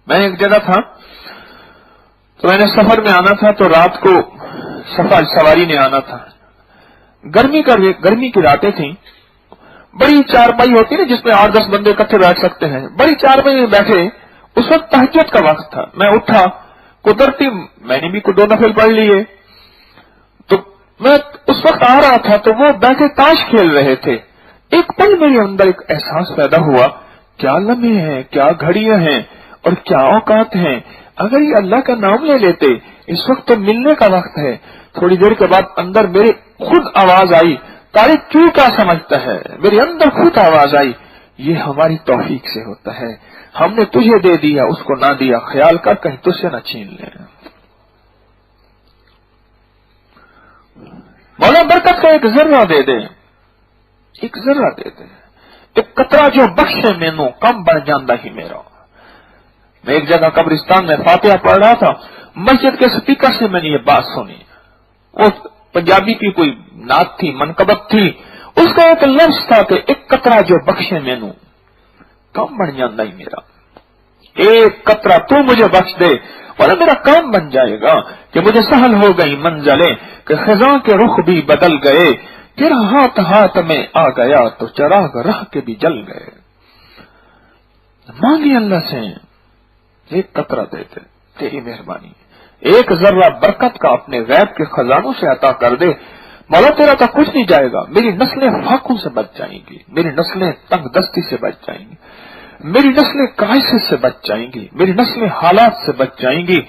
میں ایک جگہ تھا تو میں نے سفر میں آنا تھا، تو رات کو سفر سواری نے آنا تھا، گرمی کی راتیں تھیں، بڑی چارپائی ہوتی نا جس میں 8-10 بندے اکٹھے بیٹھ سکتے ہیں، بڑی چارپائی میں بیٹھے، اس وقت تہجد کا وقت تھا، میں اٹھا، قدرتی میں نے بھی کوئی 2 نفل پڑھ لیے، تو میں اس وقت آ رہا تھا تو وہ بیٹھے تاش کھیل رہے تھے، ایک پل میرے اندر ایک احساس پیدا ہوا، کیا لمحے ہیں، کیا گھڑیاں ہیں اور کیا اوقات ہیں، اگر یہ اللہ کا نام لے لیتے، اس وقت تو ملنے کا وقت ہے۔ تھوڑی دیر کے بعد اندر میرے خود آواز آئی، طارق کیوں کیا سمجھتا ہے، میرے اندر خود آواز آئی، یہ ہماری توفیق سے ہوتا ہے، ہم نے تجھے دے دیا اس کو نہ دیا، خیال کر کہیں تجھ سے نہ چھین لیں۔ مولا برکت کا ایک ذرہ دے دے، ایک ذرہ دے دے، ایک قطرہ جو بخشے مینوں کم بن جاندہ ہی میرا۔ میں ایک جگہ قبرستان میں فاتحہ پڑھ رہا تھا، مسجد کے سپیکر سے میں نے یہ بات سنی، وہ پنجابی کی کوئی نعت تھی، منقبت تھی، اس کا ایک لفظ تھا کہ ایک قطرہ جو بخشے مینوں کم بن جاندہ ہی میرا، ایک قطرہ تو مجھے بخش دے اور میرا کام بن جائے گا کہ مجھے سہل ہو گئی منزلیں، کہ خزاں کے رخ بھی بدل گئے، تیرا ہاتھ میں آ گیا تو چراغ رہ کے بھی جل گئے۔ مانگی اللہ سے ایک قطرہ دے دے، تیری مہربانی، ایک ذرہ برکت کا اپنے غیب کے خزانوں سے عطا کر دے، مولا تیرا تو کچھ نہیں جائے گا، میری نسلیں فاقوں سے بچ جائیں گی، میری نسلیں تنگ دستی سے بچ جائیں گی، میری نسلیں کرائسس سے بچ جائیں گی، میری نسلیں حالات سے بچ جائیں گی،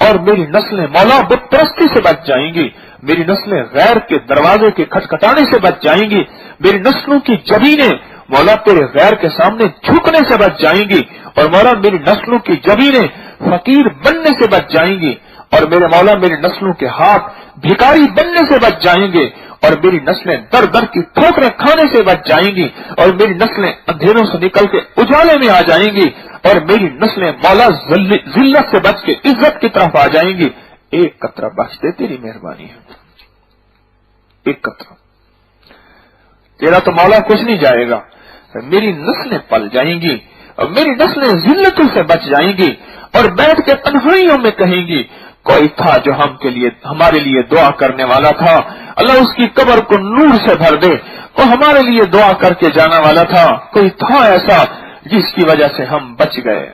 اور میری نسلیں مولا بت پرستی سے بچ جائیں گی، میری نسلیں غیر کے دروازے کے کھٹکھٹانے سے بچ جائیں گی، میری نسلوں کی جبینیں مولا تیرے غیر کے سامنے جھکنے سے بچ جائیں گی، اور مولا میری نسلوں کی جبینیں فقیر بننے سے بچ جائیں گی، اور میرے مولا میری نسلوں کے ہاتھ بھکاری بننے سے بچ جائیں گے، اور میری نسلیں در در کی ٹھوکریں کھانے سے بچ جائیں گی، اور میری نسلیں اندھیروں سے نکل کے اجالے میں آ جائیں گی، اور میری نسلیں مولا ذلت سے بچ کے عزت کی طرف آ جائیں گی۔ ایک قطرہ بخش دے، تیری مہربانی ہے، ایک قطرہ، تیرا تو مولا کچھ نہیں جائے گا، میری نسلیں پل جائیں گی اور میری نسلیں ذلتوں سے بچ جائیں گی، اور بیٹھ کے تنہائیوں میں کہیں گی کوئی تھا جو ہمارے لیے دعا کرنے والا تھا، اللہ اس کی قبر کو نور سے بھر دے، وہ ہمارے لیے دعا کر کے جانا والا تھا، کوئی تھا ایسا جس کی وجہ سے ہم بچ گئے۔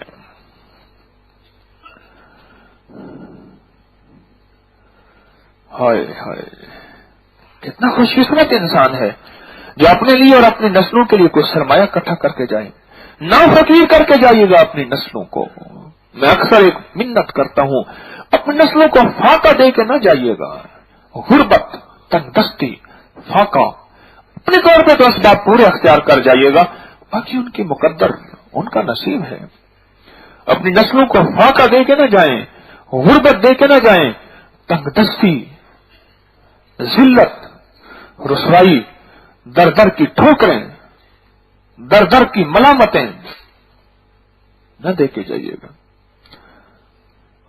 ہائے ہائے، کتنا خوش قسمت انسان ہے جو اپنے لیے اور اپنی نسلوں کے لیے کوئی سرمایہ اکٹھا کر کے جائے، نہ فقیر کر کے جائیے گا اپنی نسلوں کو۔ میں اکثر ایک منت کرتا ہوں، اپنی نسلوں کو فاقہ دے کے نہ جائیے گا، غربت، تنگ دستی، فاقہ، اپنے طور پہ تو اسباب پورے اختیار کر جائیے گا، باقی ان کی مقدر، ان کا نصیب ہے۔ اپنی نسلوں کو فاقہ دے کے نہ جائیں، غربت دے کے نہ جائیں، تنگ دستی، ذلت، رسوائی، در در کی ٹھوکریں، در در کی ملامتیں نہ دے کے جائیے گا۔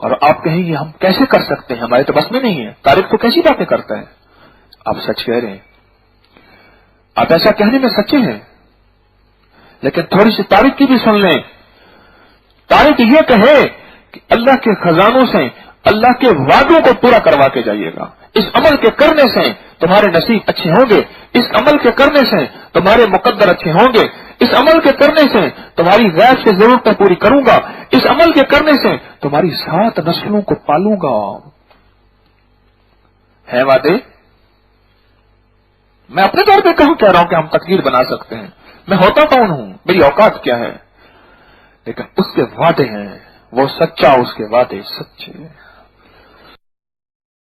اور آپ کہیں گے ہم کیسے کر سکتے ہیں، ہمارے تو بس میں نہیں ہے، طارق تو کیسی باتیں کرتا ہے؟ آپ سچ کہہ رہے ہیں، آپ ایسا کہنے میں سچے ہیں، لیکن تھوڑی سی طارق کی بھی سن لیں۔ طارق یہ کہے کہ اللہ کے خزانوں سے اللہ کے وعدوں کو پورا کروا کے جائیے گا، اس عمل کے کرنے سے تمہارے نصیب اچھے ہوں گے، اس عمل کے کرنے سے تمہارے مقدر اچھے ہوں گے، اس عمل کے کرنے سے تمہاری غیب سے ضرورتیں پوری کروں گا، اس عمل کے کرنے سے تمہاری 7 نسلوں کو پالوں گا۔ ہے وعدے؟ میں اپنے طور پہ کہوں کہہ رہا ہوں کہ ہم تقدیر بنا سکتے ہیں، میں ہوتا کون ہوں، میری اوقات کیا ہے، لیکن اس کے وعدے ہیں، وہ سچا، اس کے وعدے سچے۔